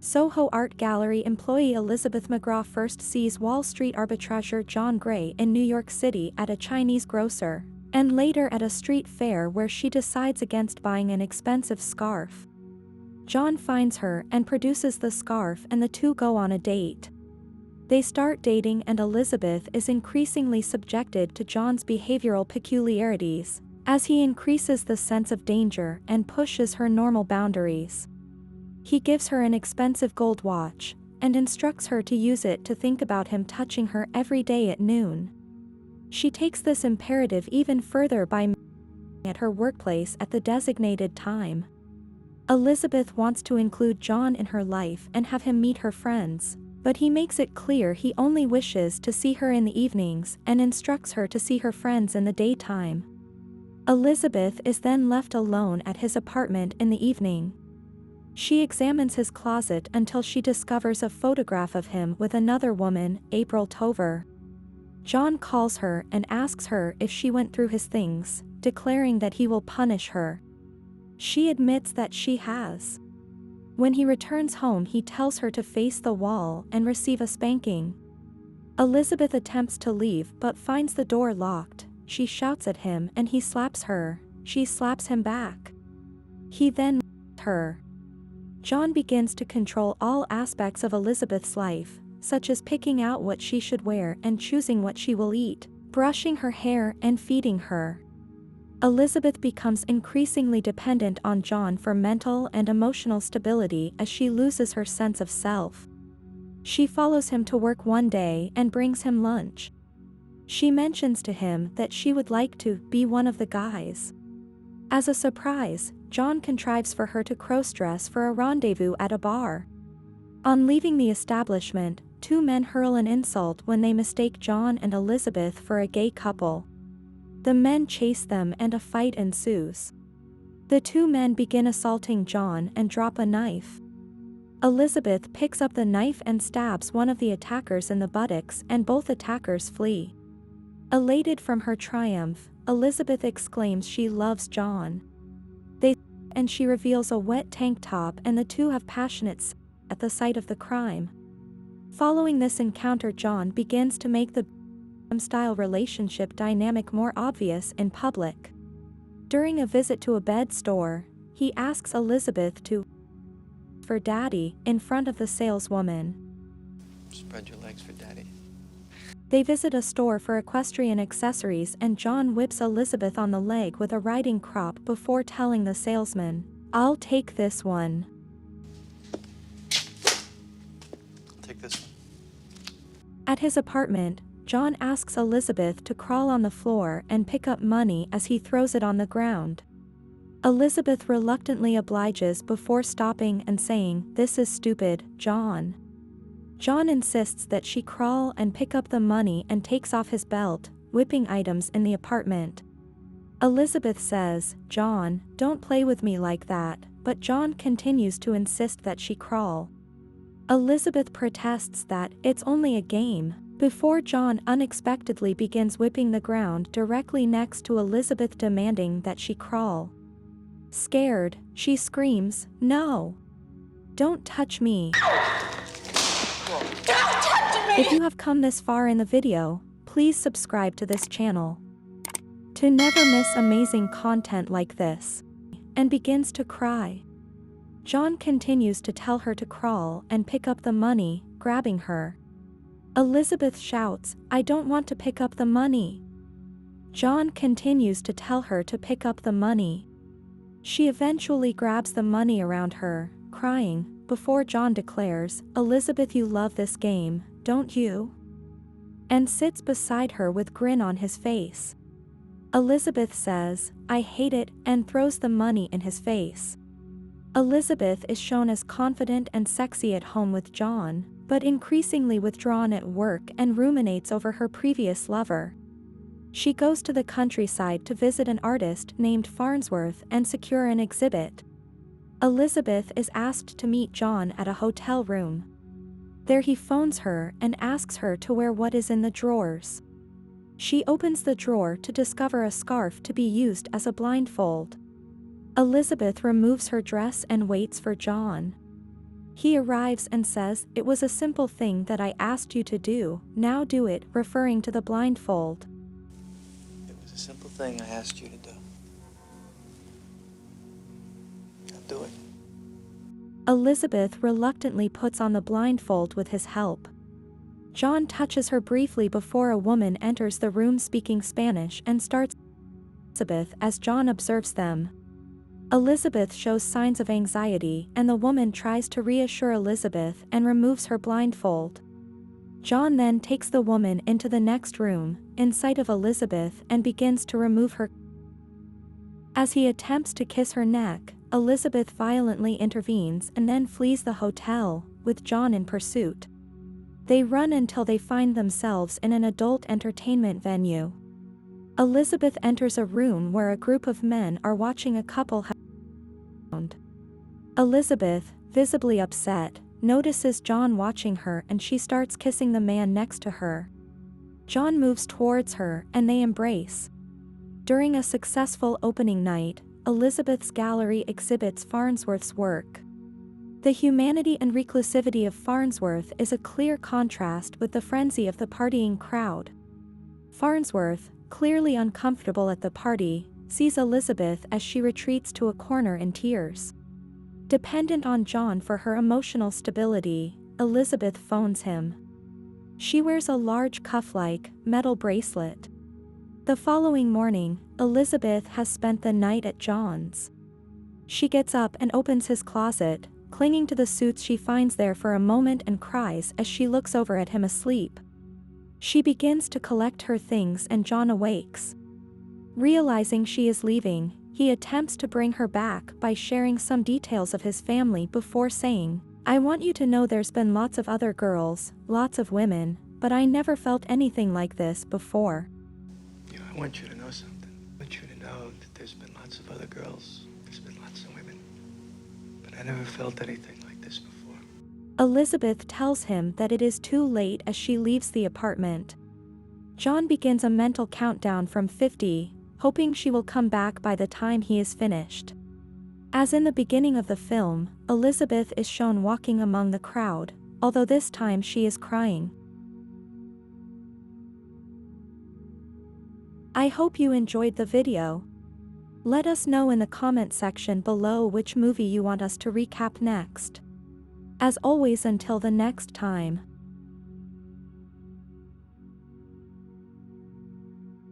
Soho Art Gallery employee Elizabeth McGraw first sees Wall Street arbitrager John Gray in New York City at a Chinese grocer, and later at a street fair where she decides against buying an expensive scarf. John finds her and produces the scarf, and the two go on a date. They start dating, and Elizabeth is increasingly subjected to John's behavioral peculiarities, as he increases the sense of danger and pushes her normal boundaries. He gives her an expensive gold watch, and instructs her to use it to think about him touching her every day at noon. She takes this imperative even further by meeting at her workplace at the designated time. Elizabeth wants to include John in her life and have him meet her friends, but he makes it clear he only wishes to see her in the evenings and instructs her to see her friends in the daytime. Elizabeth is then left alone at his apartment in the evening. She examines his closet until she discovers a photograph of him with another woman, April Tover. John calls her and asks her if she went through his things, declaring that he will punish her. She admits that she has. When he returns home, he tells her to face the wall and receive a spanking. Elizabeth attempts to leave but finds the door locked. She shouts at him and he slaps her. She slaps him back. He then her. John begins to control all aspects of Elizabeth's life, such as picking out what she should wear and choosing what she will eat, brushing her hair and feeding her. Elizabeth becomes increasingly dependent on John for mental and emotional stability as she loses her sense of self. She follows him to work one day and brings him lunch. She mentions to him that she would like to be one of the guys. As a surprise, John contrives for her to cross-dress for a rendezvous at a bar. On leaving the establishment, two men hurl an insult when they mistake John and Elizabeth for a gay couple. The men chase them and a fight ensues. The two men begin assaulting John and drop a knife. Elizabeth picks up the knife and stabs one of the attackers in the buttocks, and both attackers flee. Elated from her triumph, Elizabeth exclaims she loves John. And she reveals a wet tank top, and the two have passionate sex at the site of the crime. Following this encounter, John begins to make the style relationship dynamic more obvious in public. During a visit to a bed store, he asks Elizabeth to for daddy in front of the saleswoman. Spread your legs for daddy. They visit a store for equestrian accessories, and John whips Elizabeth on the leg with a riding crop before telling the salesman, "I'll take this one." I'll take this one. At his apartment, John asks Elizabeth to crawl on the floor and pick up money as he throws it on the ground. Elizabeth reluctantly obliges before stopping and saying, "This is stupid, John." John insists that she crawl and pick up the money and takes off his belt, whipping items in the apartment. Elizabeth says, "John, don't play with me like that," but John continues to insist that she crawl. Elizabeth protests that it's only a game, before John unexpectedly begins whipping the ground directly next to Elizabeth, demanding that she crawl. Scared, she screams, "No! Don't touch me!" Don't touch me! If you have come this far in the video, please subscribe to this channel to never miss amazing content like this, and begins to cry. John continues to tell her to crawl and pick up the money, grabbing her. Elizabeth shouts, "I don't want to pick up the money." John continues to tell her to pick up the money. She eventually grabs the money around her, crying, before John declares, "Elizabeth, you love this game, don't you?" and sits beside her with grin on his face. Elizabeth says, "I hate it," and throws the money in his face. Elizabeth is shown as confident and sexy at home with John, but increasingly withdrawn at work and ruminates over her previous lover. She goes to the countryside to visit an artist named Farnsworth and secure an exhibit. Elizabeth is asked to meet John at a hotel room. There he phones her and asks her to wear what is in the drawers. She opens the drawer to discover a scarf to be used as a blindfold. Elizabeth removes her dress and waits for John. He arrives and says, "It was a simple thing that I asked you to do, now do it," referring to the blindfold. It was a simple thing I asked you to do. Now do it. Elizabeth reluctantly puts on the blindfold with his help. John touches her briefly before a woman enters the room speaking Spanish and starts Elizabeth as John observes them. Elizabeth shows signs of anxiety and the woman tries to reassure Elizabeth and removes her blindfold. John then takes the woman into the next room, in sight of Elizabeth, and begins to remove her. As he attempts to kiss her neck, Elizabeth violently intervenes and then flees the hotel, with John in pursuit. They run until they find themselves in an adult entertainment venue. Elizabeth enters a room where a group of men are watching a couple have found. Elizabeth, visibly upset, notices John watching her and she starts kissing the man next to her. John moves towards her and they embrace. During a successful opening night, Elizabeth's gallery exhibits Farnsworth's work. The humanity and reclusivity of Farnsworth is a clear contrast with the frenzy of the partying crowd. Farnsworth, clearly uncomfortable at the party, sees Elizabeth as she retreats to a corner in tears. Dependent on John for her emotional stability, Elizabeth phones him. She wears a large cuff-like, metal bracelet. The following morning, Elizabeth has spent the night at John's. She gets up and opens his closet, clinging to the suits she finds there for a moment and cries as she looks over at him asleep. She begins to collect her things and John awakes. Realizing she is leaving, he attempts to bring her back by sharing some details of his family before saying, "I want you to know there's been lots of other girls, lots of women, but I never felt anything like this before." I want you to know something. I want you to know that there's been lots of other girls, there's been lots of women, but I never felt anything like this before. Elizabeth tells him that it is too late as she leaves the apartment. John begins a mental countdown from 50, hoping she will come back by the time he is finished. As in the beginning of the film, Elizabeth is shown walking among the crowd, although this time she is crying. I hope you enjoyed the video. Let us know in the comment section below which movie you want us to recap next. As always, until the next time.